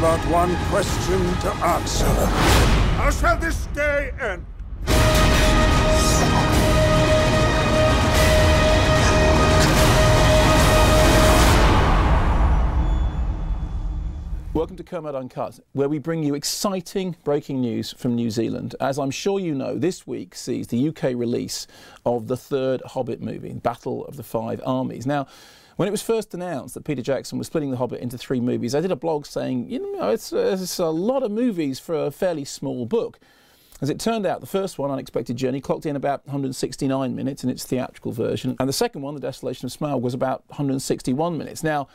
but one question to answer. How shall this day end? Welcome to Kermode Uncut, where we bring you exciting breaking news from New Zealand. As I'm sure you know, this week sees the UK release of the third Hobbit movie, Battle of the Five Armies. Now, when it was first announced that Peter Jackson was splitting The Hobbit into 3 movies, I did a blog saying, you know, it's a lot of movies for a fairly small book. As it turned out, the first one, Unexpected Journey, clocked in about 169 minutes in its theatrical version, and the second one, The Desolation of Smaug, was about 161 minutes. Now,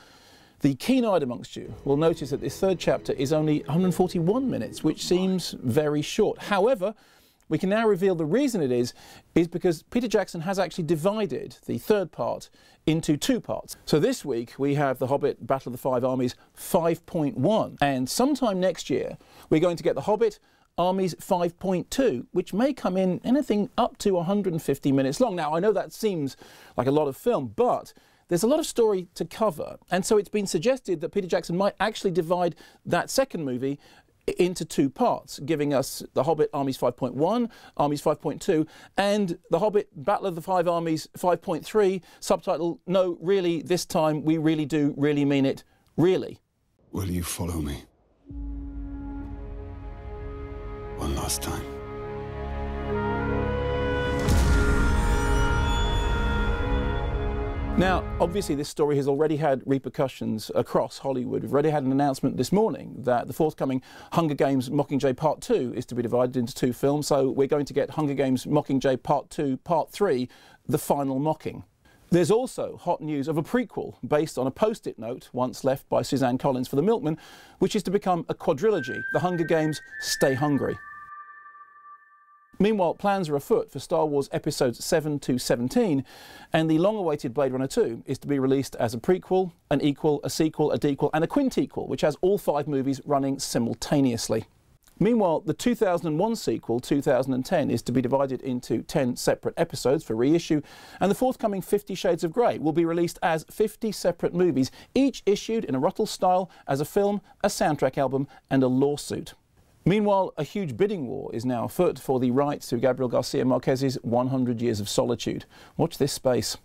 the keen-eyed amongst you will notice that this third chapter is only 141 minutes, which seems very short. However, we can now reveal the reason it is because Peter Jackson has actually divided the third part into 2 parts. So this week we have The Hobbit, Battle of the Five Armies 5.1, and sometime next year we're going to get The Hobbit, Armies 5.2, which may come in anything up to 150 minutes long. Now, I know that seems like a lot of film, but there's a lot of story to cover, and so it's been suggested that Peter Jackson might actually divide that second movie into 2 parts, giving us The Hobbit Armies 5.1, Armies 5.2, and The Hobbit Battle of the Five Armies 5.3, subtitle, no, really, this time we really do really mean it, really. Will you follow me? One last time. Now, obviously this story has already had repercussions across Hollywood. We've already had an announcement this morning that the forthcoming Hunger Games Mockingjay Part 2 is to be divided into 2 films, so we're going to get Hunger Games Mockingjay Part 2, Part 3, The Final Mocking. There's also hot news of a prequel based on a post-it note once left by Suzanne Collins for The Milkman, which is to become a quadrilogy, The Hunger Games, Stay Hungry. Meanwhile, plans are afoot for Star Wars Episodes 7 to 17, and the long-awaited Blade Runner 2 is to be released as a prequel, an equal, a sequel, a dequel, and a quintequel, which has all 5 movies running simultaneously. Meanwhile, the 2001 sequel, 2010, is to be divided into 10 separate episodes for reissue, and the forthcoming 50 Shades of Grey will be released as 50 separate movies, each issued in a Ruttles style as a film, a soundtrack album, and a lawsuit. Meanwhile, a huge bidding war is now afoot for the rights to Gabriel Garcia Marquez's 100 Years of Solitude. Watch this space.